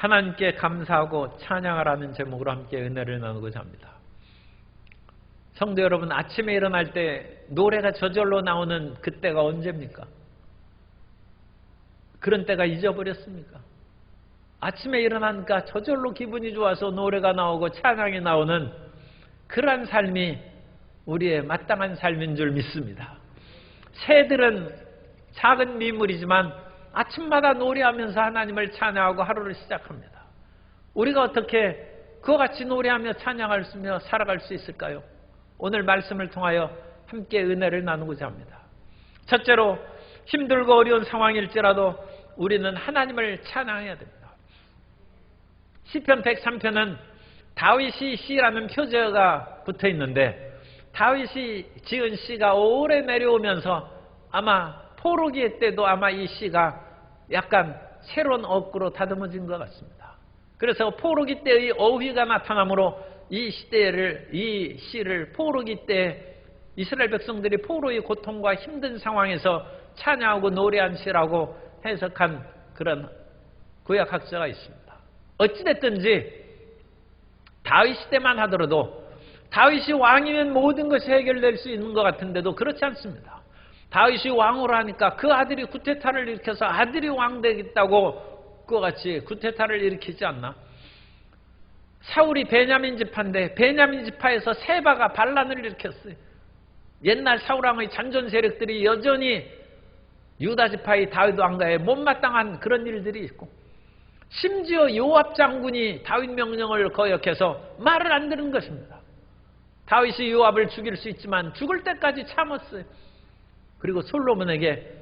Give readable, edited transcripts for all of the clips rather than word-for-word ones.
하나님께 감사하고 찬양하라는 제목으로 함께 은혜를 나누고자 합니다. 성도 여러분, 아침에 일어날 때 노래가 저절로 나오는 그때가 언제입니까? 그런 때가 잊어버렸습니까? 아침에 일어나니까 저절로 기분이 좋아서 노래가 나오고 찬양이 나오는 그러한 삶이 우리의 마땅한 삶인 줄 믿습니다. 새들은 작은 미물이지만 아침마다 노래하면서 하나님을 찬양하고 하루를 시작합니다. 우리가 어떻게 그와 같이 노래하며 찬양하며 살아갈 수 있을까요? 오늘 말씀을 통하여 함께 은혜를 나누고자 합니다. 첫째로, 힘들고 어려운 상황일지라도 우리는 하나님을 찬양해야 됩니다. 시편 103편은 다윗이 시라는 표제가 붙어 있는데, 다윗이 지은 시가 오래 내려오면서 아마 포로기의 때도 아마 이 시가 약간 새로운 어구로 다듬어진 것 같습니다. 그래서 포로기 때의 어휘가 나타나므로 이 시를 포로기 때 이스라엘 백성들이 포로의 고통과 힘든 상황에서 찬양하고 노래한 시라고 해석한 그런 구약학자가 있습니다. 어찌됐든지 다윗 시대만 하더라도, 다윗이 왕이면 모든 것이 해결될 수 있는 것 같은데도 그렇지 않습니다. 다윗이 왕으로 하니까 그 아들이 구테타를 일으켜서 아들이 왕 되겠다고 그와 같이 구테타를 일으키지 않나? 사울이 베냐민 지파인데 베냐민 지파에서 세바가 반란을 일으켰어요. 옛날 사울왕의 잔존 세력들이 여전히 유다 지파의 다윗 왕가에 못마땅한 그런 일들이 있고, 심지어 요압 장군이 다윗 명령을 거역해서 말을 안 듣는 것입니다. 다윗이 요압을 죽일 수 있지만 죽을 때까지 참았어요. 그리고 솔로몬에게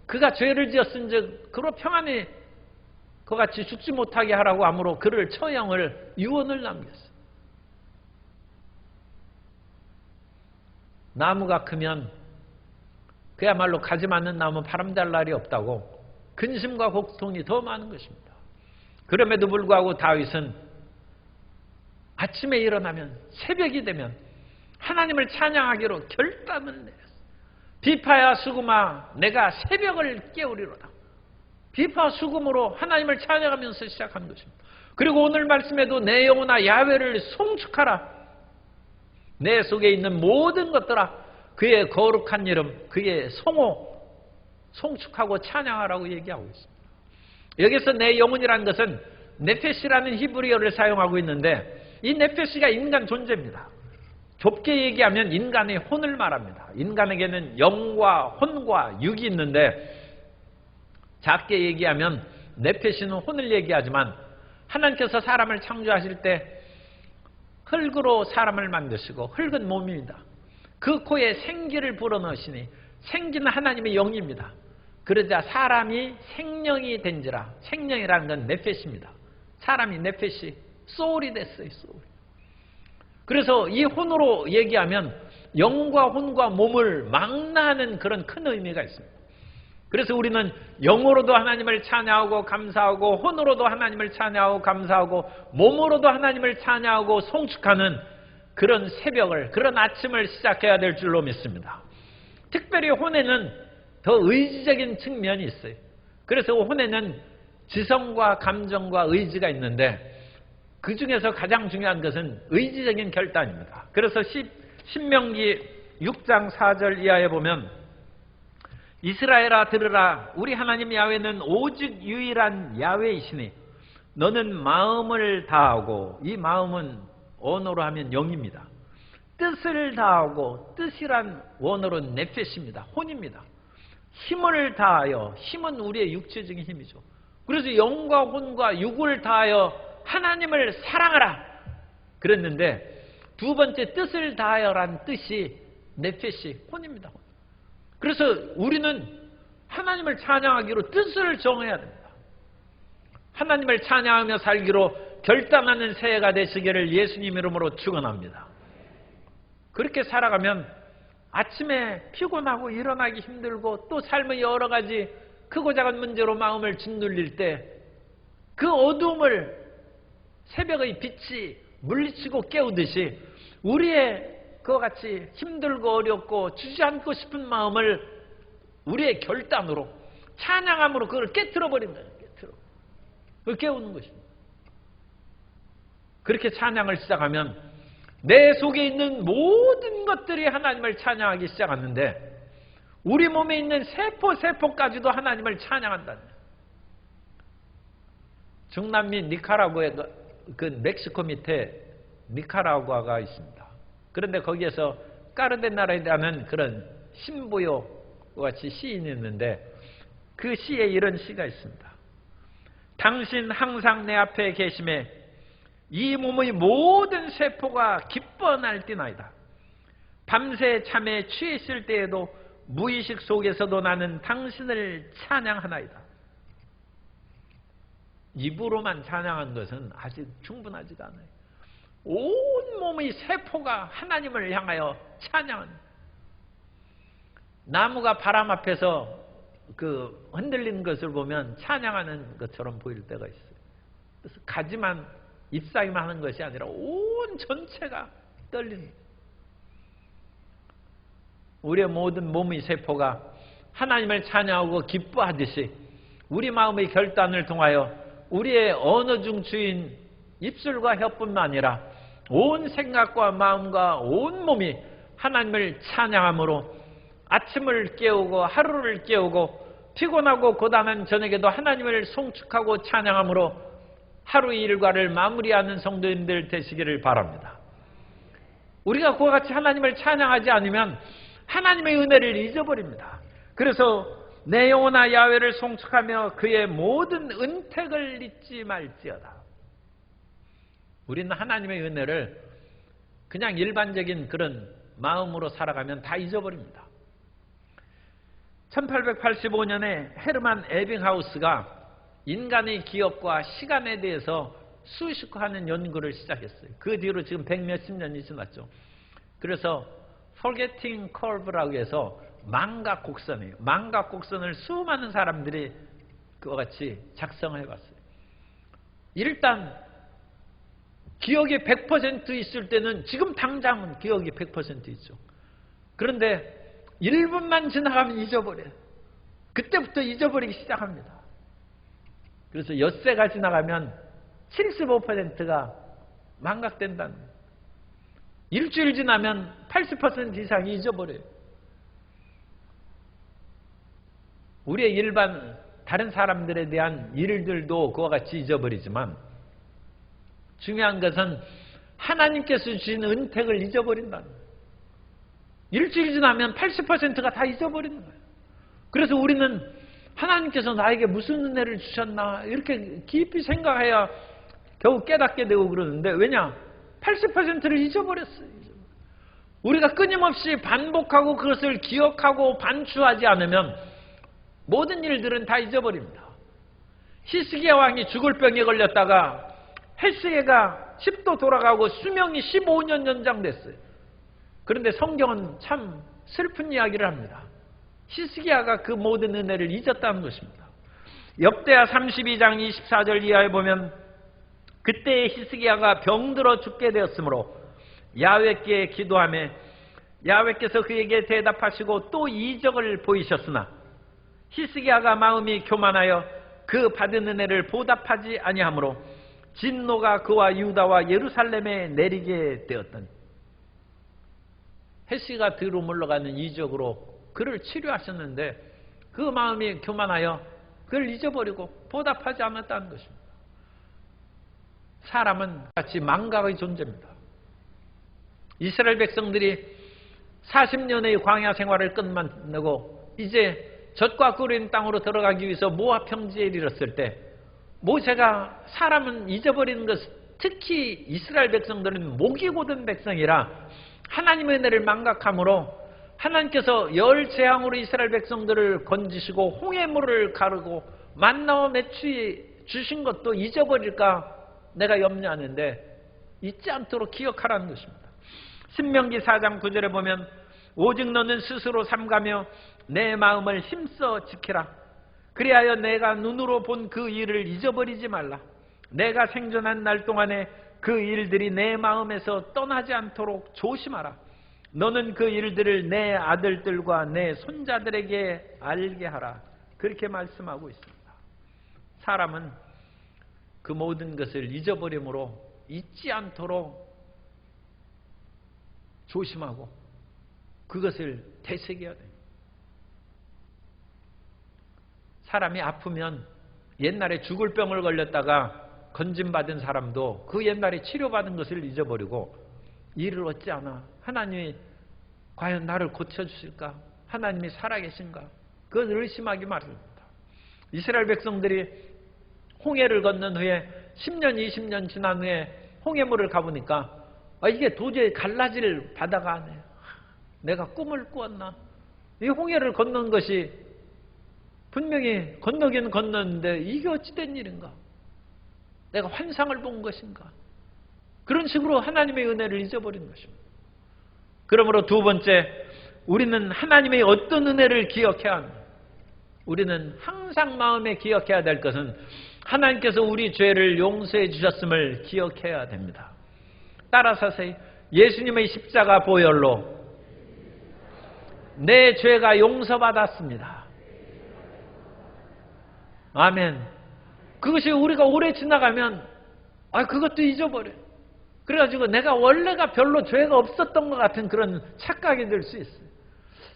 그가 죄를 지었은즉 그로 평안히 그같이 죽지 못하게 하라고 함으로 그를 처형을 유언을 남겼어요. 나무가 크면 그야말로 가지 않는 나무 바람잘 날이 없다고 근심과 고통이 더 많은 것입니다. 그럼에도 불구하고 다윗은 아침에 일어나면, 새벽이 되면 하나님을 찬양하기로 결단을 내렸어요. 비파야 수금아, 내가 새벽을 깨우리로다. 비파 수금으로 하나님을 찬양하면서 시작한 것입니다. 그리고 오늘 말씀에도 내 영혼아 야훼를 송축하라. 내 속에 있는 모든 것들아 그의 거룩한 이름, 그의 성호 송축하고 찬양하라고 얘기하고 있습니다. 여기서 내 영혼이라는 것은 네페시라는 히브리어를 사용하고 있는데, 이 네페시가 인간 존재입니다. 좁게 얘기하면 인간의 혼을 말합니다. 인간에게는 영과 혼과 육이 있는데, 작게 얘기하면 네페시는 혼을 얘기하지만, 하나님께서 사람을 창조하실 때 흙으로 사람을 만드시고 흙은 몸입니다. 그 코에 생기를 불어넣으시니 생기는 하나님의 영입니다. 그러자 사람이 생명이 된지라. 생명이라는 건 네페시입니다. 사람이 네페시, 소울이 됐어요. 소울. 그래서 이 혼으로 얘기하면 영과 혼과 몸을 망라하는 그런 큰 의미가 있습니다. 그래서 우리는 영으로도 하나님을 찬양하고 감사하고, 혼으로도 하나님을 찬양하고 감사하고, 몸으로도 하나님을 찬양하고 송축하는 그런 새벽을, 그런 아침을 시작해야 될 줄로 믿습니다. 특별히 혼에는 더 의지적인 측면이 있어요. 그래서 혼에는 지성과 감정과 의지가 있는데, 그 중에서 가장 중요한 것은 의지적인 결단입니다. 그래서 신명기 6장 4절 이하에 보면, 이스라엘아 들으라. 우리 하나님 야훼는 오직 유일한 야훼이시니 너는 마음을 다하고, 이 마음은 원어로 하면 영입니다. 뜻을 다하고, 뜻이란 원어로 네페시입니다. 혼입니다. 힘을 다하여, 힘은 우리의 육체적인 힘이죠. 그래서 영과 혼과 육을 다하여 하나님을 사랑하라 그랬는데, 두 번째 뜻을 다하여란 뜻이 네페시, 혼입니다. 그래서 우리는 하나님을 찬양하기로 뜻을 정해야 됩니다. 하나님을 찬양하며 살기로 결단하는 새해가 되시기를 예수님 이름으로 축원합니다. 그렇게 살아가면 아침에 피곤하고 일어나기 힘들고 또 삶의 여러 가지 크고 작은 문제로 마음을 짓눌릴 때 그 어두움을 새벽의 빛이 물리치고 깨우듯이 우리의 그와 같이 힘들고 어렵고 주저앉고 싶은 마음을 우리의 결단으로, 찬양함으로 그걸 깨트려 버린다. 그걸 깨우는 것입니다. 그렇게 찬양을 시작하면 내 속에 있는 모든 것들이 하나님을 찬양하기 시작하는데 우리 몸에 있는 세포까지도 하나님을 찬양한다는 거예요. 중남미 니카라구아에 그 멕시코 밑에 니카라구아가 있습니다. 그런데 거기에서 까르데나라라는 그런 신부요 같이 시인이 있는데 그 시에 이런 시가 있습니다. 당신 항상 내 앞에 계심에 이 몸의 모든 세포가 기뻐 날뛰나이다. 밤새 잠에 취해 있을 때에도 무의식 속에서도 나는 당신을 찬양하나이다. 입으로만 찬양한 것은 아직 충분하지가 않아요. 온 몸의 세포가 하나님을 향하여 찬양합니다. 나무가 바람 앞에서 그 흔들리는 것을 보면 찬양하는 것처럼 보일 때가 있어요. 그래서 가지만 잎사귀만 하는 것이 아니라 온 전체가 떨리는. 우리의 모든 몸의 세포가 하나님을 찬양하고 기뻐하듯이 우리 마음의 결단을 통하여 우리의 언어 중 주인 입술과 혀뿐만 아니라 온 생각과 마음과 온 몸이 하나님을 찬양함으로 아침을 깨우고 하루를 깨우고 피곤하고 고단한 저녁에도 하나님을 송축하고 찬양함으로 하루의 일과를 마무리하는 성도님들 되시기를 바랍니다. 우리가 그와 같이 하나님을 찬양하지 않으면 하나님의 은혜를 잊어버립니다. 그래서 내 영혼아 야훼를 송축하며 그의 모든 은택을 잊지 말지어다. 우리는 하나님의 은혜를 그냥 일반적인 그런 마음으로 살아가면 다 잊어버립니다. 1885년에 헤르만 에빙하우스가 인간의 기억과 시간에 대해서 수식화 하는 연구를 시작했어요. 그 뒤로 지금 백몇십 년이 지났죠. 그래서 Forgetting Curve라고 해서 망각곡선이에요. 망각곡선을 수많은 사람들이 그와 같이 작성을 해봤어요. 일단 기억이 100% 있을 때는 지금 당장은 기억이 100% 있죠. 그런데 1분만 지나가면 잊어버려요. 그때부터 잊어버리기 시작합니다. 그래서 엿새가 지나가면 75%가 망각된다는 거예요. 일주일 지나면 80% 이상이 잊어버려요. 우리의 일반 다른 사람들에 대한 일들도 그와 같이 잊어버리지만 중요한 것은 하나님께서 주신 은택을 잊어버린다는 거예요. 일주일 지나면 80%가 다 잊어버리는 거예요. 그래서 우리는 하나님께서 나에게 무슨 은혜를 주셨나 이렇게 깊이 생각해야 겨우 깨닫게 되고 그러는데 왜냐? 80%를 잊어버렸어요. 우리가 끊임없이 반복하고 그것을 기억하고 반추하지 않으면 모든 일들은 다 잊어버립니다. 히스기야 왕이 죽을 병에 걸렸다가 헬스계가 10도 돌아가고 수명이 15년 연장됐어요. 그런데 성경은 참 슬픈 이야기를 합니다. 히스기야가 그 모든 은혜를 잊었다는 것입니다. 역대하 32장 24절 이하에 보면 그때 히스기야가 병들어 죽게 되었으므로 야훼께 기도하며 야훼께서 그에게 대답하시고 또 이적을 보이셨으나 히스기야가 마음이 교만하여 그 받은 은혜를 보답하지 아니하므로 진노가 그와 유다와 예루살렘에 내리게 되었더니 헬시가 뒤로 물러가는 이적으로 그를 치료하셨는데 그 마음이 교만하여 그를 잊어버리고 보답하지 않았다는 것입니다. 사람은 같이 망각의 존재입니다. 이스라엘 백성들이 40년의 광야 생활을 끝마치고 이제 젖과 꿀인 땅으로 들어가기 위해서 모압 평지에 이르렀을 때 모세가 사람은 잊어버리는 것, 특히 이스라엘 백성들은 목이 곧은 백성이라 하나님의 은혜를 망각함으로 하나님께서 열 재앙으로 이스라엘 백성들을 건지시고 홍해물을 가르고 만나와 메추 주신 것도 잊어버릴까 내가 염려하는데 잊지 않도록 기억하라는 것입니다. 신명기 4장 9절에 보면 오직 너는 스스로 삼가며 내 마음을 힘써 지키라. 그리하여 내가 눈으로 본 그 일을 잊어버리지 말라. 내가 생존한 날 동안에 그 일들이 내 마음에서 떠나지 않도록 조심하라. 너는 그 일들을 내 아들들과 내 손자들에게 알게 하라. 그렇게 말씀하고 있습니다. 사람은 그 모든 것을 잊어버림으로 잊지 않도록 조심하고 그것을 되새겨야 돼요. 사람이 아프면 옛날에 죽을 병을 걸렸다가 건진받은 사람도 그 옛날에 치료받은 것을 잊어버리고 이를 어찌 하나 하나님이 과연 나를 고쳐주실까? 하나님이 살아계신가? 그걸 의심하기 마련입니다. 이스라엘 백성들이 홍해를 건넌 후에 10년 20년 지난 후에 홍해물을 가보니까 이게 도저히 갈라질 바다가 아니에요. 내가 꿈을 꾸었나? 이 홍해를 건넌 것이 분명히 건너기는 건넜는데 이게 어찌된 일인가? 내가 환상을 본 것인가? 그런 식으로 하나님의 은혜를 잊어버린 것입니다. 그러므로 두 번째, 우리는 하나님의 어떤 은혜를 기억해야 합니다. 우리는 항상 마음에 기억해야 될 것은 하나님께서 우리 죄를 용서해 주셨음을 기억해야 됩니다. 따라서 예수님의 십자가 보혈로 내 죄가 용서받았습니다. 아멘. 그것이 우리가 오래 지나가면 그것도 잊어버려요. 그래가지고 내가 원래가 별로 죄가 없었던 것 같은 그런 착각이 들 수 있어요.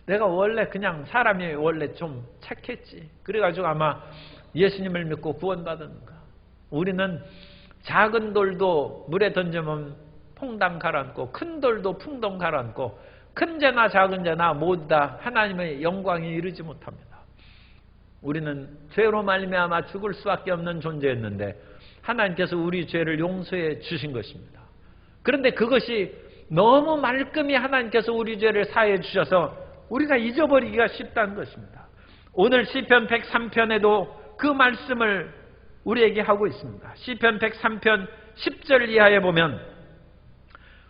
내가 원래 그냥 사람이 원래 좀 착했지. 그래가지고 아마 예수님을 믿고 구원받은가. 우리는 작은 돌도 물에 던지면 퐁당 가라앉고 큰 돌도 풍덩 가라앉고 큰 죄나 작은 죄나 모두 다 하나님의 영광에 이르지 못합니다. 우리는 죄로 말미암아 죽을 수밖에 없는 존재였는데 하나님께서 우리 죄를 용서해 주신 것입니다. 그런데 그것이 너무 말끔히 하나님께서 우리 죄를 사해 주셔서 우리가 잊어버리기가 쉽다는 것입니다. 오늘 시편 103편에도 그 말씀을 우리에게 하고 있습니다. 시편 103편 10절 이하에 보면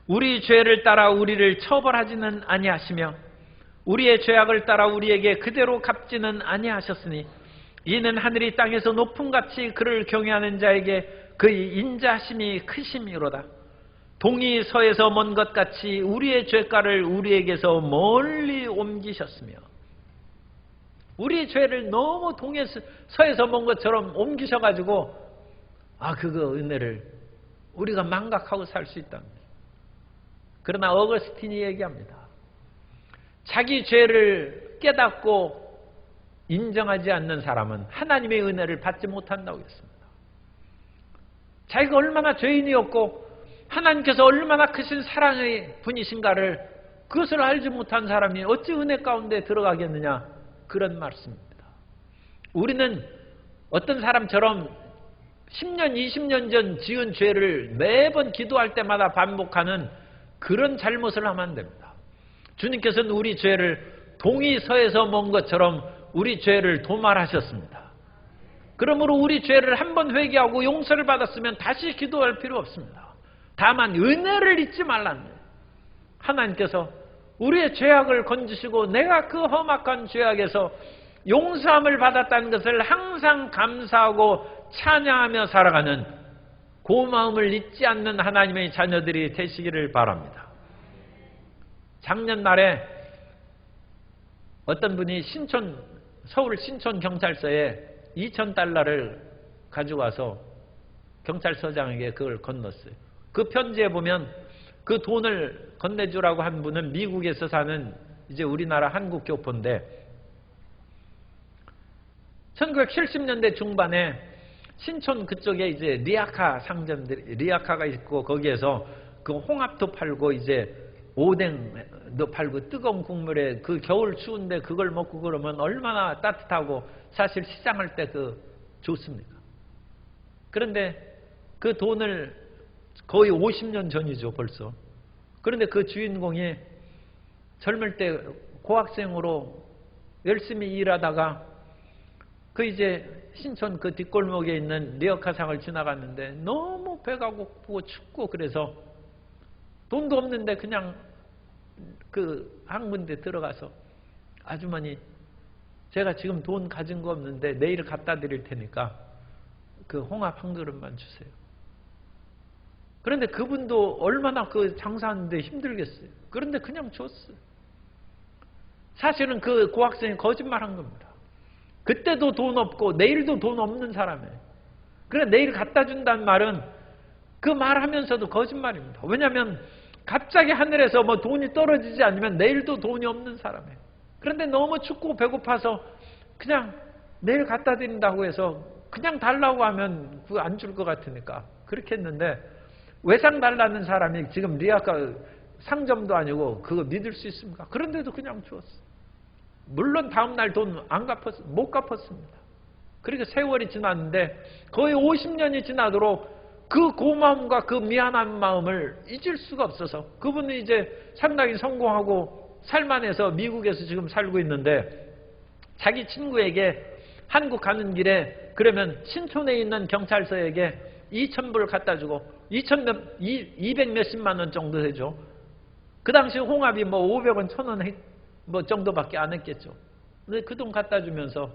우리 죄를 따라 우리를 처벌하지는 아니하시며 우리의 죄악을 따라 우리에게 그대로 갚지는 아니하셨으니 이는 하늘이 땅에서 높음같이 그를 경외하는 자에게 그의 인자심이 크심이로다. 동이 서에서 먼 것 같이 우리의 죄가를 우리에게서 멀리 옮기셨으며 우리의 죄를 너무 동에서 서에서 먼 것처럼 옮기셔가지고 그거 은혜를 우리가 망각하고 살 수 있다는 거예요. 그러나 어거스틴이 얘기합니다. 자기 죄를 깨닫고 인정하지 않는 사람은 하나님의 은혜를 받지 못한다고 했습니다. 자기가 얼마나 죄인이었고 하나님께서 얼마나 크신 사랑의 분이신가를 그것을 알지 못한 사람이 어찌 은혜 가운데 들어가겠느냐, 그런 말씀입니다. 우리는 어떤 사람처럼 10년 20년 전 지은 죄를 매번 기도할 때마다 반복하는 그런 잘못을 하면 안 됩니다. 주님께서는 우리 죄를 동이 서에서 먼 것처럼 우리 죄를 도말하셨습니다. 그러므로 우리 죄를 한번 회개하고 용서를 받았으면 다시 기도할 필요 없습니다. 다만 은혜를 잊지 말라는 거예요. 하나님께서 우리의 죄악을 건지시고 내가 그 험악한 죄악에서 용서함을 받았다는 것을 항상 감사하고 찬양하며 살아가는 그 마음을 잊지 않는 하나님의 자녀들이 되시기를 바랍니다. 작년 말에 어떤 분이 서울 신촌경찰서에 2,000달러를 가지고 와서 경찰서장에게 그걸 건넜어요. 그 편지에 보면 그 돈을 건네주라고 한 분은 미국에서 사는 이제 우리나라 한국 교포인데 1970년대 중반에 신촌 그쪽에 이제 리아카 상점들이 리아카가 있고 거기에서 그 홍합도 팔고 이제 오뎅도 팔고 뜨거운 국물에 그 겨울 추운데 그걸 먹고 그러면 얼마나 따뜻하고 사실 시장할 때 좋습니까? 그런데 그 돈을 거의 50년 전이죠 벌써. 그런데 그 주인공이 젊을 때 고학생으로 열심히 일하다가 그 이제 신촌 그 뒷골목에 있는 리어카상을 지나갔는데 너무 배가 고프고 춥고 그래서 돈도 없는데 그냥 그 한 군데 들어가서 아주머니 제가 지금 돈 가진 거 없는데 내일 갖다 드릴 테니까 그 홍합 한 그릇만 주세요. 그런데 그분도 얼마나 그 장사하는데 힘들겠어요. 그런데 그냥 줬어요. 사실은 그 고학생이 거짓말한 겁니다. 그때도 돈 없고 내일도 돈 없는 사람이에요. 그래 내일 갖다 준다는 말은 그 말하면서도 거짓말입니다. 왜냐하면 갑자기 하늘에서 뭐 돈이 떨어지지 않으면 내일도 돈이 없는 사람이에요. 그런데 너무 춥고 배고파서 그냥 내일 갖다 드린다고 해서 그냥 달라고 하면 그거 안 줄 것 같으니까 그렇게 했는데, 외상 달라는 사람이 지금 리아카 상점도 아니고 그거 믿을 수 있습니까? 그런데도 그냥 주었어. 물론 다음날 돈 안 갚았어, 못 갚았습니다. 그러니까 세월이 지났는데 거의 50년이 지나도록 그 고마움과 그 미안한 마음을 잊을 수가 없어서 그분은 이제 상당히 성공하고 살만해서 미국에서 지금 살고 있는데, 자기 친구에게 한국 가는 길에 그러면 신촌에 있는 경찰서에게 2,000불 갖다 주고 200 몇십만 원 정도 되죠. 그 당시 홍합이 뭐 500원, 1,000원 뭐 정도밖에 안 했겠죠. 근데 그 돈 갖다 주면서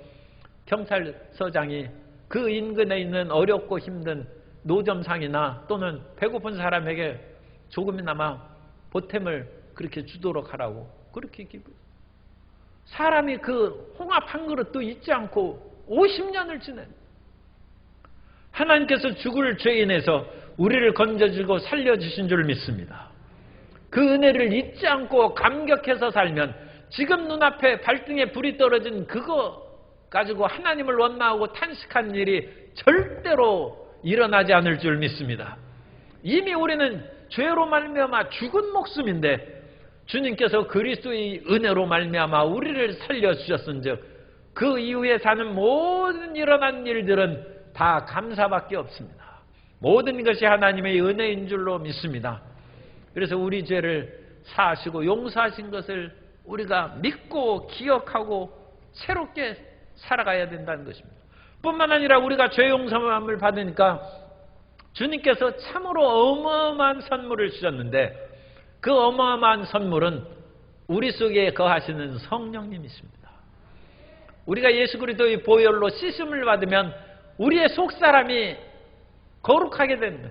경찰서장이 그 인근에 있는 어렵고 힘든 노점상이나 또는 배고픈 사람에게 조금이나마 보탬을 그렇게 주도록 하라고 그렇게 기부. 사람이 그 홍합 한 그릇도 잊지 않고 50년을 지낸, 하나님께서 죽을 죄인에서 우리를 건져주고 살려주신 줄 믿습니다. 그 은혜를 잊지 않고 감격해서 살면 지금 눈앞에 발등에 불이 떨어진 그거 가지고 하나님을 원망하고 탄식한 일이 절대로 일어나지 않을 줄 믿습니다. 이미 우리는 죄로 말미암아 죽은 목숨인데 주님께서 그리스도의 은혜로 말미암아 우리를 살려주셨은즉 그 이후에 사는 모든 일어난 일들은 다 감사밖에 없습니다. 모든 것이 하나님의 은혜인 줄로 믿습니다. 그래서 우리 죄를 사하시고 용서하신 것을 우리가 믿고 기억하고 새롭게 살아가야 된다는 것입니다. 뿐만 아니라 우리가 죄 용서함을 받으니까 주님께서 참으로 어마어마한 선물을 주셨는데, 그 어마어마한 선물은 우리 속에 거하시는 성령님이십니다. 우리가 예수 그리스도의 보혈로 씻음을 받으면 우리의 속사람이 거룩하게 된다.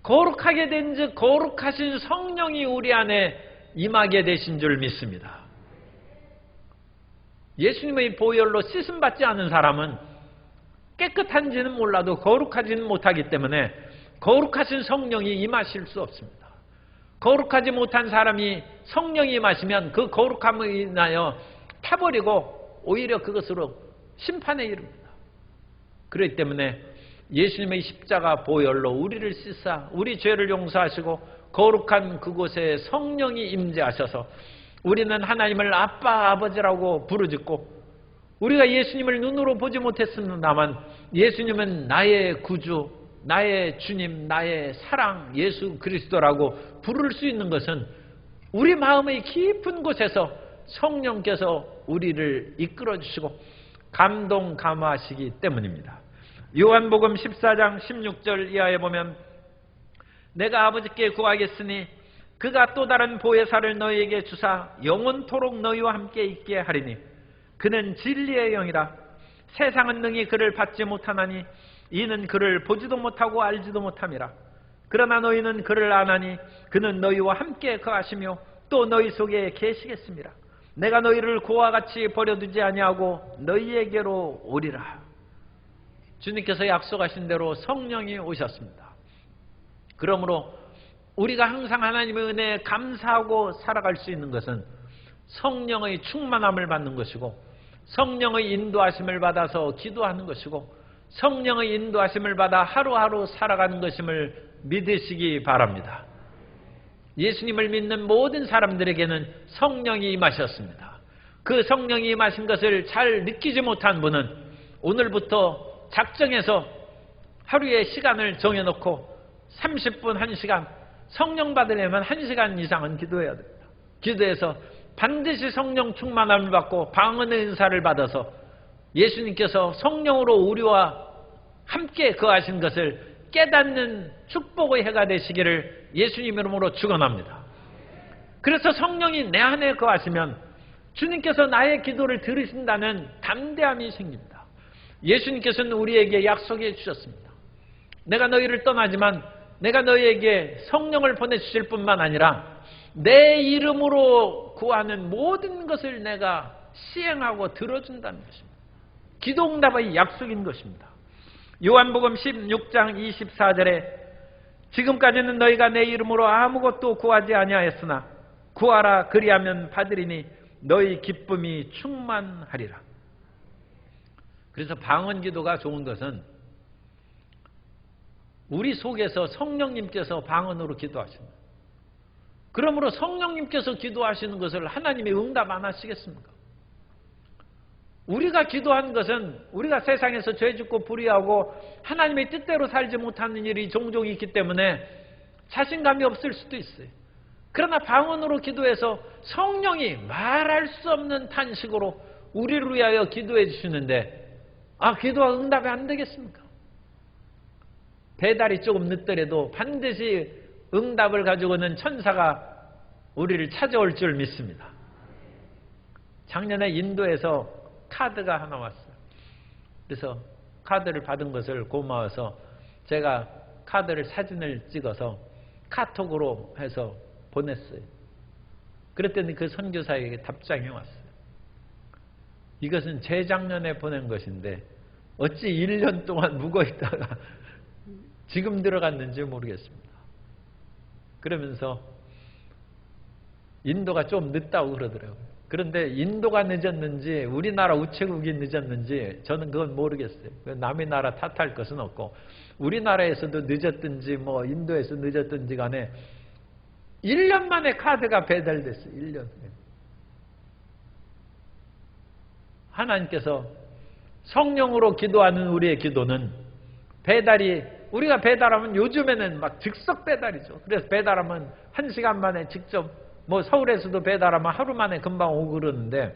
거룩하게 된즉 거룩하신 성령이 우리 안에 임하게 되신 줄 믿습니다. 예수님의 보혈로 씻음 받지 않은 사람은 깨끗한지는 몰라도 거룩하지는 못하기 때문에 거룩하신 성령이 임하실 수 없습니다. 거룩하지 못한 사람이 성령이 임하시면 그 거룩함을 인하여 타버리고 오히려 그것으로 심판에 이릅니다. 그렇기 때문에 예수님의 십자가 보혈로 우리를 씻사 우리 죄를 용서하시고 거룩한 그곳에 성령이 임재하셔서 우리는 하나님을 아빠 아버지라고 부르짖고, 우리가 예수님을 눈으로 보지 못했습니다만 예수님은 나의 구주, 나의 주님, 나의 사랑 예수 그리스도라고 부를 수 있는 것은 우리 마음의 깊은 곳에서 성령께서 우리를 이끌어 주시고 감동 감화하시기 때문입니다. 요한복음 14장 16절 이하에 보면, 내가 아버지께 구하겠으니 그가 또 다른 보혜사를 너희에게 주사 영원토록 너희와 함께 있게 하리니 그는 진리의 영이라. 세상은 능히 그를 받지 못하나니 이는 그를 보지도 못하고 알지도 못함이라. 그러나 너희는 그를 아나니 그는 너희와 함께 거하시며 또 너희 속에 계시겠습니다. 내가 너희를 고와 같이 버려두지 아니하고 너희에게로 오리라. 주님께서 약속하신 대로 성령이 오셨습니다. 그러므로 우리가 항상 하나님의 은혜에 감사하고 살아갈 수 있는 것은 성령의 충만함을 받는 것이고, 성령의 인도하심을 받아서 기도하는 것이고, 성령의 인도하심을 받아 하루하루 살아가는 것임을 믿으시기 바랍니다. 예수님을 믿는 모든 사람들에게는 성령이 임하셨습니다. 그 성령이 임하신 것을 잘 느끼지 못한 분은 오늘부터 작정해서 하루에 시간을 정해놓고 30분 1시간 성령 받으려면 1시간 이상은 기도해야 됩니다. 기도해서 반드시 성령 충만함을 받고 방언의 은사를 받아서 예수님께서 성령으로 우리와 함께 거하신 것을 깨닫는 축복의 해가 되시기를 예수님 이름으로 축원합니다. 그래서 성령이 내 안에 거하시면 주님께서 나의 기도를 들으신다는 담대함이 생깁니다. 예수님께서는 우리에게 약속해 주셨습니다. 내가 너희를 떠나지만 내가 너희에게 성령을 보내주실 뿐만 아니라 내 이름으로 구하는 모든 것을 내가 시행하고 들어준다는 것입니다. 기도응답의 약속인 것입니다. 요한복음 16장 24절에 지금까지는 너희가 내 이름으로 아무것도 구하지 아니하였으나 구하라 그리하면 받으리니 너희 기쁨이 충만하리라. 그래서 방언 기도가 좋은 것은 우리 속에서 성령님께서 방언으로 기도하십니다. 그러므로 성령님께서 기도하시는 것을 하나님이 응답 안 하시겠습니까? 우리가 기도한 것은 우리가 세상에서 죄짓고 불의하고 하나님의 뜻대로 살지 못하는 일이 종종 있기 때문에 자신감이 없을 수도 있어요. 그러나 방언으로 기도해서 성령이 말할 수 없는 탄식으로 우리를 위하여 기도해 주시는데 기도가 응답이 안 되겠습니까? 배달이 조금 늦더라도 반드시 응답을 가지고 오는 천사가 우리를 찾아올 줄 믿습니다. 작년에 인도에서 카드가 하나 왔어요. 그래서 카드를 받은 것을 고마워서 제가 카드를 사진을 찍어서 카톡으로 해서 보냈어요. 그랬더니 그 선교사에게 답장이 왔어요. 이것은 재작년에 보낸 것인데 어찌 1년 동안 묵어있다가 지금 들어갔는지 모르겠습니다. 그러면서 인도가 좀 늦다고 그러더라고요. 그런데 인도가 늦었는지 우리나라 우체국이 늦었는지 저는 그건 모르겠어요. 남의 나라 탓할 것은 없고 우리나라에서도 늦었든지 인도에서 늦었든지 간에 1년 만에 카드가 배달됐어요. 1년. 하나님께서 성령으로 기도하는 우리의 기도는 우리가 배달하면 요즘에는 막 즉석 배달이죠. 그래서 배달하면 1시간 만에 직접 서울에서도 배달하면 하루 만에 금방 오고 그러는데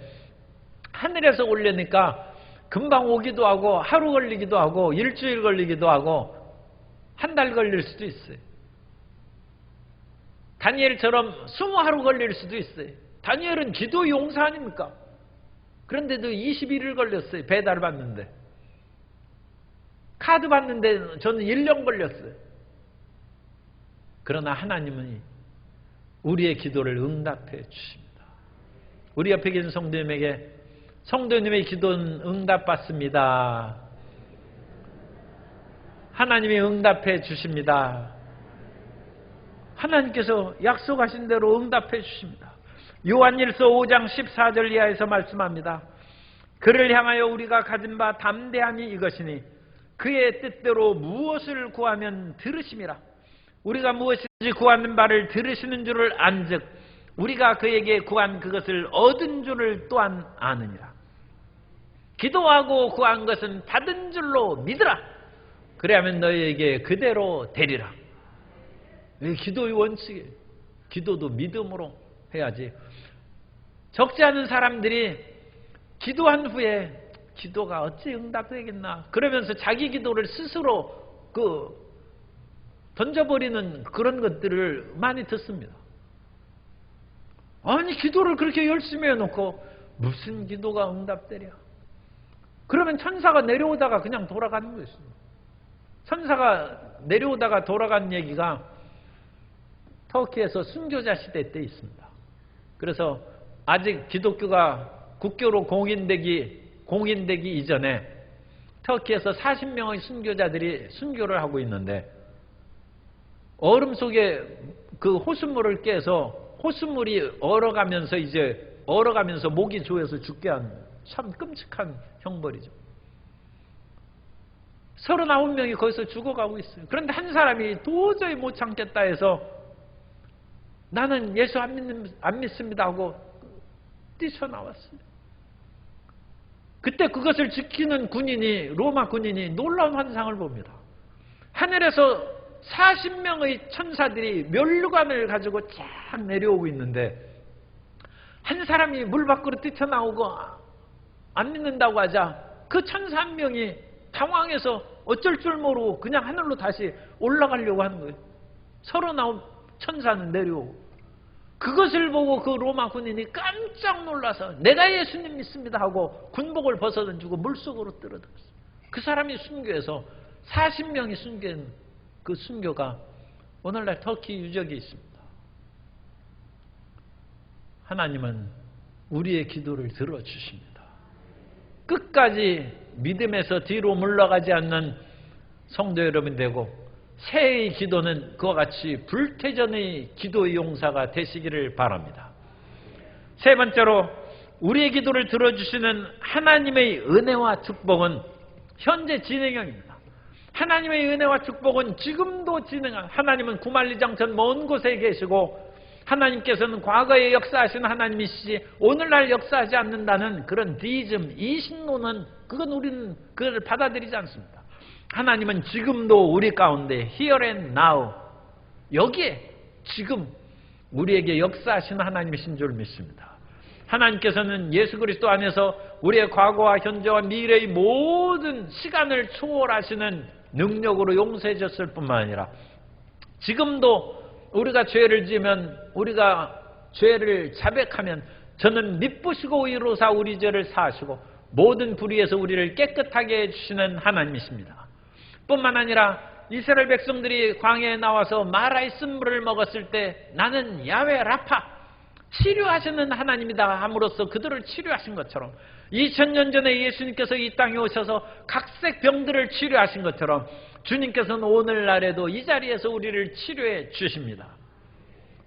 하늘에서 올리니까 금방 오기도 하고 하루 걸리기도 하고 일주일 걸리기도 하고 한 달 걸릴 수도 있어요. 다니엘처럼 20하루 걸릴 수도 있어요. 다니엘은 기도 용사 아닙니까? 그런데도 21일 걸렸어요. 배달 받는데. 카드 받는데 저는 1년 걸렸어요. 그러나 하나님은 우리의 기도를 응답해 주십니다. 우리 옆에 계신 성도님에게 성도님의 기도는 응답받습니다. 하나님이 응답해 주십니다. 하나님께서 약속하신 대로 응답해 주십니다. 요한일서 5장 14절 이하에서 말씀합니다. 그를 향하여 우리가 가진 바 담대함이 이것이니 그의 뜻대로 무엇을 구하면 들으심이라. 우리가 무엇인지 구하는 바를 들으시는 줄을 안즉 우리가 그에게 구한 그것을 얻은 줄을 또한 아느니라. 기도하고 구한 것은 받은 줄로 믿으라. 그래야면 너희에게 그대로 되리라. 기도의 원칙이에요. 기도도 믿음으로 해야지. 적지 않은 사람들이 기도한 후에 기도가 어찌 응답되겠나 그러면서 자기 기도를 스스로 던져버리는 그런 것들을 많이 듣습니다. 아니 기도를 그렇게 열심히 해놓고 무슨 기도가 응답되랴. 그러면 천사가 내려오다가 그냥 돌아가는 것입니다. 천사가 내려오다가 돌아간 얘기가 터키에서 순교자 시대 때 있습니다. 그래서 아직 기독교가 국교로 공인되기 이전에 터키에서 40명의 순교자들이 순교를 하고 있는데 얼음 속에 그 호수물을 깨서 호수물이 얼어가면서 목이 조여서 죽게 한 참 끔찍한 형벌이죠. 39명이 거기서 죽어가고 있어요. 그런데 한 사람이 도저히 못 참겠다 해서 나는 예수 안 믿습니다 하고 뛰쳐나왔어요. 그때 그것을 지키는 로마 군인이 놀라운 환상을 봅니다. 하늘에서 40명의 천사들이 면류관을 가지고 쫙 내려오고 있는데 한 사람이 물 밖으로 뛰쳐나오고 안 믿는다고 하자 그 천사 한 명이 당황해서 어쩔 줄 모르고 그냥 하늘로 다시 올라가려고 하는 거예요. 39 천사는 내려오고 그것을 보고 그 로마 군인이 깜짝 놀라서 내가 예수님 믿습니다 하고 군복을 벗어던지고 물속으로 떨어졌어요. 그 사람이 순교해서 40명이 순교한 그 순교가 오늘날 터키 유적에 있습니다. 하나님은 우리의 기도를 들어주십니다. 끝까지 믿음에서 뒤로 물러가지 않는 성도 여러분 되고 새해의 기도는 그와 같이 불태전의 기도의 용사가 되시기를 바랍니다. 세 번째로 우리의 기도를 들어주시는 하나님의 은혜와 축복은 현재 진행형입니다. 하나님의 은혜와 축복은 지금도 진행한, 하나님은 구만리장천 먼 곳에 계시고 하나님께서는 과거에 역사하신 하나님이시지 오늘날 역사하지 않는다는 그런 디이즘, 이신론은 그건 우리는 그걸 받아들이지 않습니다. 하나님은 지금도 우리 가운데 here and now, 여기에 지금 우리에게 역사하시는 하나님이신 줄 믿습니다. 하나님께서는 예수 그리스도 안에서 우리의 과거와 현재와 미래의 모든 시간을 초월하시는 능력으로 용서해 줬을 뿐만 아니라 지금도 우리가 죄를 지으면, 우리가 죄를 자백하면 저는 미쁘시고 의로사 우리 죄를 사하시고 모든 불의에서 우리를 깨끗하게 해주시는 하나님이십니다. 뿐만 아니라 이스라엘 백성들이 광야에 나와서 마라의 쓴물을 먹었을 때 나는 야훼 라파, 치료하시는 하나님이다 함으로써 그들을 치료하신 것처럼 2000년 전에 예수님께서 이 땅에 오셔서 각색 병들을 치료하신 것처럼 주님께서는 오늘날에도 이 자리에서 우리를 치료해 주십니다.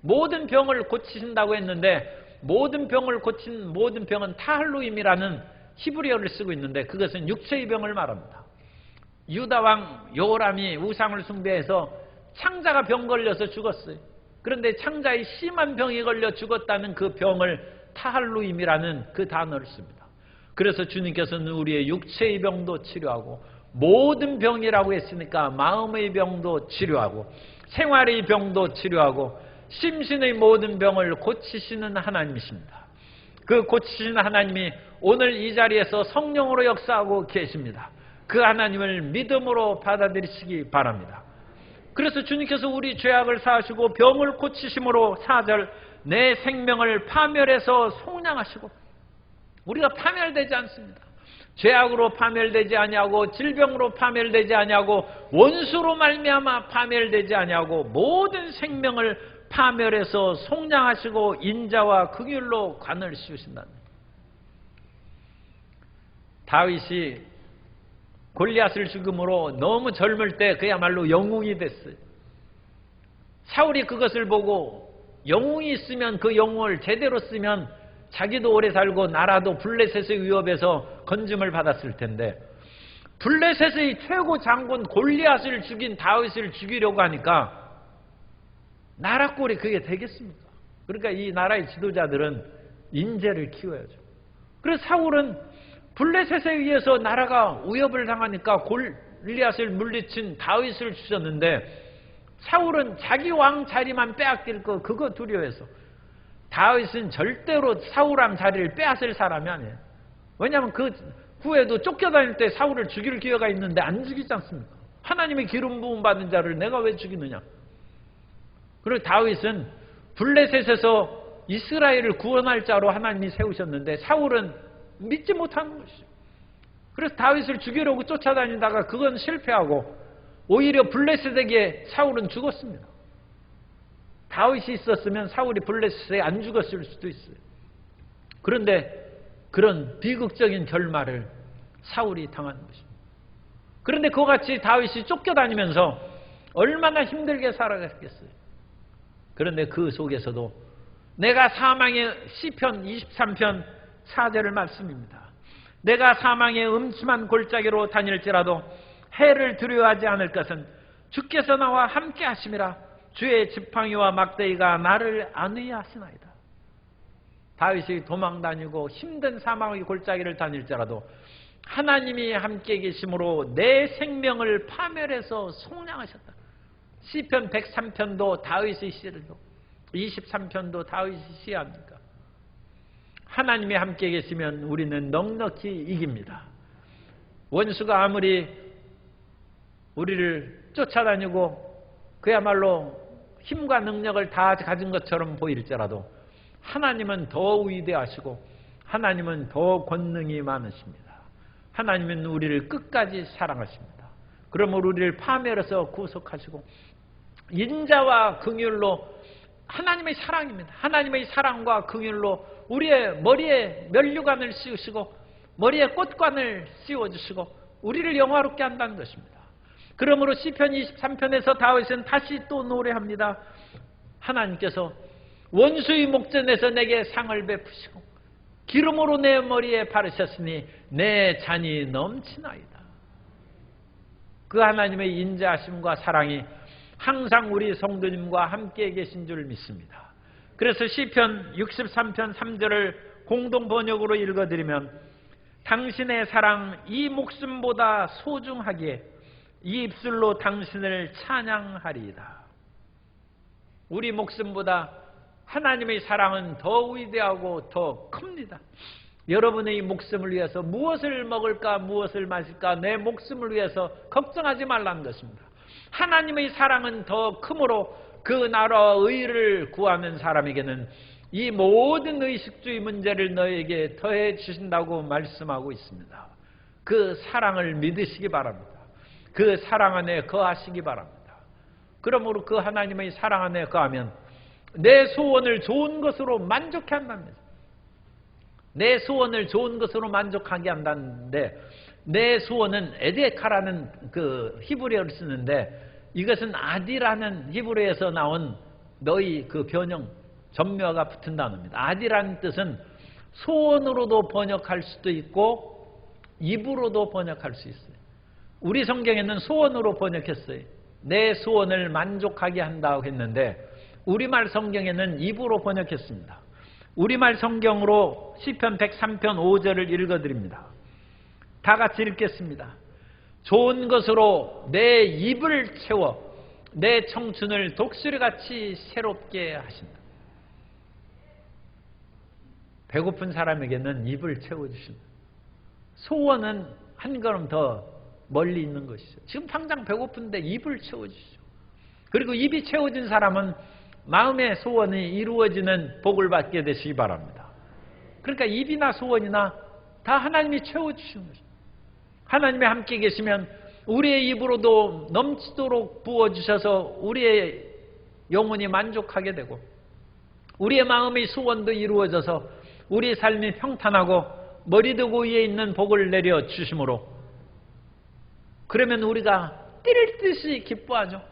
모든 병을 고치신다고 했는데 모든 병을 고친 모든 병은 타할루임이라는 히브리어를 쓰고 있는데 그것은 육체의 병을 말합니다. 유다왕 요람이 우상을 숭배해서 창자가 병 걸려서 죽었어요. 그런데 창자의 심한 병이 걸려 죽었다는 그 병을 타할루임이라는 그 단어를 씁니다. 그래서 주님께서는 우리의 육체의 병도 치료하고 모든 병이라고 했으니까 마음의 병도 치료하고 생활의 병도 치료하고 심신의 모든 병을 고치시는 하나님이십니다. 그 고치시는 하나님이 오늘 이 자리에서 성령으로 역사하고 계십니다. 그 하나님을 믿음으로 받아들이시기 바랍니다. 그래서 주님께서 우리 죄악을 사하시고 병을 고치심으로 4절 내 생명을 파멸해서 속량하시고, 우리가 파멸되지 않습니다. 죄악으로 파멸되지 아니하고 질병으로 파멸되지 아니하고 원수로 말미암아 파멸되지 아니하고 모든 생명을 파멸해서 속량하시고 인자와 긍휼로 관을 씌우신다. 다윗이 골리앗을 죽음으로 너무 젊을 때 그야말로 영웅이 됐어요. 사울이 그것을 보고 영웅이 있으면 그 영웅을 제대로 쓰면 자기도 오래 살고 나라도 블레셋의 위협에서 건짐을 받았을 텐데 블레셋의 최고 장군 골리앗을 죽인 다윗을 죽이려고 하니까 나라 꼴이 그게 되겠습니까? 그러니까 이 나라의 지도자들은 인재를 키워야죠. 그래서 사울은 블레셋에 의해서 나라가 위협을 당하니까 골리앗을 물리친 다윗을 주셨는데 사울은 자기 왕 자리만 빼앗길 거 그거 두려워해서, 다윗은 절대로 사울 왕 자리를 빼앗을 사람이 아니에요. 왜냐하면 그 후에도 쫓겨다닐 때 사울을 죽일 기회가 있는데 안 죽이지 않습니까? 하나님의 기름 부음 받은 자를 내가 왜 죽이느냐. 그리고 다윗은 블레셋에서 이스라엘을 구원할 자로 하나님이 세우셨는데 사울은 믿지 못하는 것이죠. 그래서 다윗을 죽이려고 쫓아다니다가 그건 실패하고 오히려 블레셋에게 사울은 죽었습니다. 다윗이 있었으면 사울이 블레셋에 안 죽었을 수도 있어요. 그런데 그런 비극적인 결말을 사울이 당한 것입니다. 그런데 그와 같이 다윗이 쫓겨다니면서 얼마나 힘들게 살아갔겠어요. 그런데 그 속에서도 내가 사망의 시편 23편 4절의 말씀입니다. 내가 사망의 음침한 골짜기로 다닐지라도 해를 두려워하지 않을 것은 주께서 나와 함께 하심이라. 주의 지팡이와 막대기가 나를 안위에 하시나이다. 다윗이 도망다니고 힘든 사망의 골짜기를 다닐지라도 하나님이 함께 계심으로 내 생명을 파멸해서 속량하셨다. 시편 103편도 다윗의 시를요, 23편도 다윗의 시 아닙니까? 하나님이 함께 계시면 우리는 넉넉히 이깁니다. 원수가 아무리 우리를 쫓아다니고 그야말로 힘과 능력을 다 가진 것처럼 보일지라도 하나님은 더 위대하시고 하나님은 더 권능이 많으십니다. 하나님은 우리를 끝까지 사랑하십니다. 그러므로 우리를 파멸해서 구속하시고 인자와 긍휼로, 하나님의 사랑입니다. 하나님의 사랑과 긍휼로 우리의 머리에 면류관을 씌우시고 머리에 꽃관을 씌워주시고 우리를 영화롭게 한다는 것입니다. 그러므로 시편 23편에서 다윗은 다시 또 노래합니다. 하나님께서 원수의 목전에서 내게 상을 베푸시고 기름으로 내 머리에 바르셨으니 내 잔이 넘치나이다. 그 하나님의 인자하심과 사랑이 항상 우리 성도님과 함께 계신 줄 믿습니다. 그래서 시편 63편 3절을 공동 번역으로 읽어드리면 당신의 사랑 이 목숨보다 소중하기에 이 입술로 당신을 찬양하리이다. 우리 목숨보다 하나님의 사랑은 더 위대하고 더 큽니다. 여러분의 목숨을 위해서 무엇을 먹을까 무엇을 마실까 내 목숨을 위해서 걱정하지 말라는 것입니다. 하나님의 사랑은 더 크므로 그 나라와 의를 구하는 사람에게는 이 모든 의식주의 문제를 너에게 더해 주신다고 말씀하고 있습니다. 그 사랑을 믿으시기 바랍니다. 그 사랑 안에 거하시기 바랍니다. 그러므로 그 하나님의 사랑 안에 거하면 내 소원을 좋은 것으로 만족해 한답니다. 내 소원을 좋은 것으로 만족하게 한다는데 내 소원은 에데카라는 그 히브리어를 쓰는데 이것은 아디라는 히브리어에서 나온 너희 그 변형 전묘가 붙은 단어입니다. 아디라는 뜻은 소원으로도 번역할 수도 있고 입으로도 번역할 수 있어요. 우리 성경에는 소원으로 번역했어요. 내 소원을 만족하게 한다고 했는데 우리말 성경에는 입으로 번역했습니다. 우리말 성경으로 시편 103편 5절을 읽어드립니다. 다 같이 읽겠습니다. 좋은 것으로 내 입을 채워 내 청춘을 독수리같이 새롭게 하신다. 배고픈 사람에게는 입을 채워주신다. 소원은 한 걸음 더 멀리 있는 것이죠. 지금 당장 배고픈데 입을 채워주시죠. 그리고 입이 채워진 사람은 마음의 소원이 이루어지는 복을 받게 되시기 바랍니다. 그러니까 입이나 소원이나 다 하나님이 채워주시는 것입니다. 하나님이 함께 계시면 우리의 입으로도 넘치도록 부어주셔서 우리의 영혼이 만족하게 되고 우리의 마음의 소원도 이루어져서 우리의 삶이 평탄하고 머리도 위에 있는 복을 내려주심으로 그러면 우리가 뛸 듯이 기뻐하죠.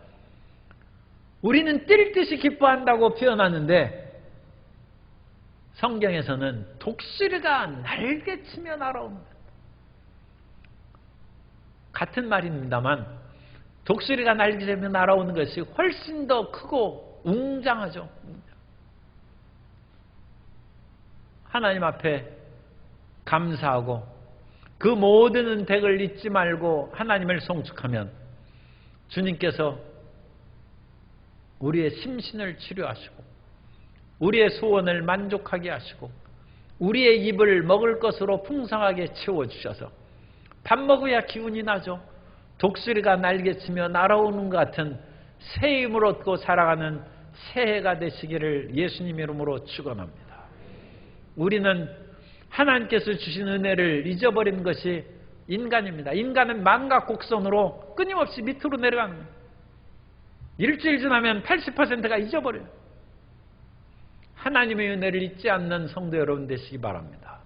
우리는 뛸 듯이 기뻐한다고 표현하는데 성경에서는 독수리가 날개치며 날아옵니다. 같은 말입니다만 독수리가 날개치며 날아오는 것이 훨씬 더 크고 웅장하죠. 하나님 앞에 감사하고 그 모든 은택을 잊지 말고 하나님을 송축하면 주님께서 우리의 심신을 치료하시고 우리의 소원을 만족하게 하시고 우리의 입을 먹을 것으로 풍성하게 채워주셔서 밥 먹어야 기운이 나죠. 독수리가 날개치며 날아오는 것 같은 새 힘을 얻고 살아가는 새해가 되시기를 예수님 이름으로 축원합니다. 우리는 하나님께서 주신 은혜를 잊어버린 것이 인간입니다. 인간은 마음과 곡선으로 끊임없이 밑으로 내려가는 거예요. 일주일 지나면 80%가 잊어버려요. 하나님의 은혜를 잊지 않는 성도 여러분 되시기 바랍니다.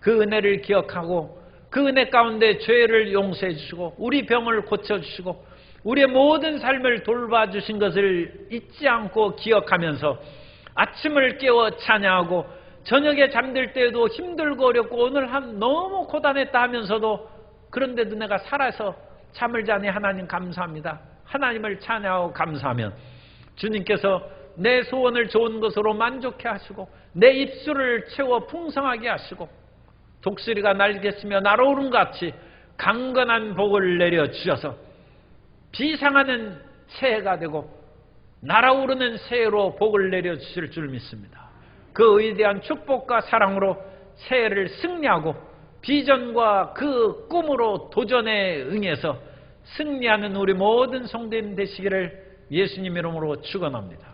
그 은혜를 기억하고 그 은혜 가운데 죄를 용서해 주시고 우리 병을 고쳐주시고 우리의 모든 삶을 돌봐주신 것을 잊지 않고 기억하면서 아침을 깨워 찬양하고 저녁에 잠들 때에도 힘들고 어렵고 오늘 너무 고단했다 하면서도 그런데도 내가 살아서 잠을 자니 하나님 감사합니다. 하나님을 찬양하고 감사하면 주님께서 내 소원을 좋은 것으로 만족해 하시고 내 입술을 채워 풍성하게 하시고 독수리가 날개치며 날아오는 것 같이 강건한 복을 내려주셔서 비상하는 새해가 되고 날아오르는 새해로 복을 내려주실 줄 믿습니다. 그 위대한 축복과 사랑으로 새해를 승리하고 비전과 그 꿈으로 도전에 응해서 승리하는 우리 모든 성도님 되시기를 예수님 이름으로 축원합니다.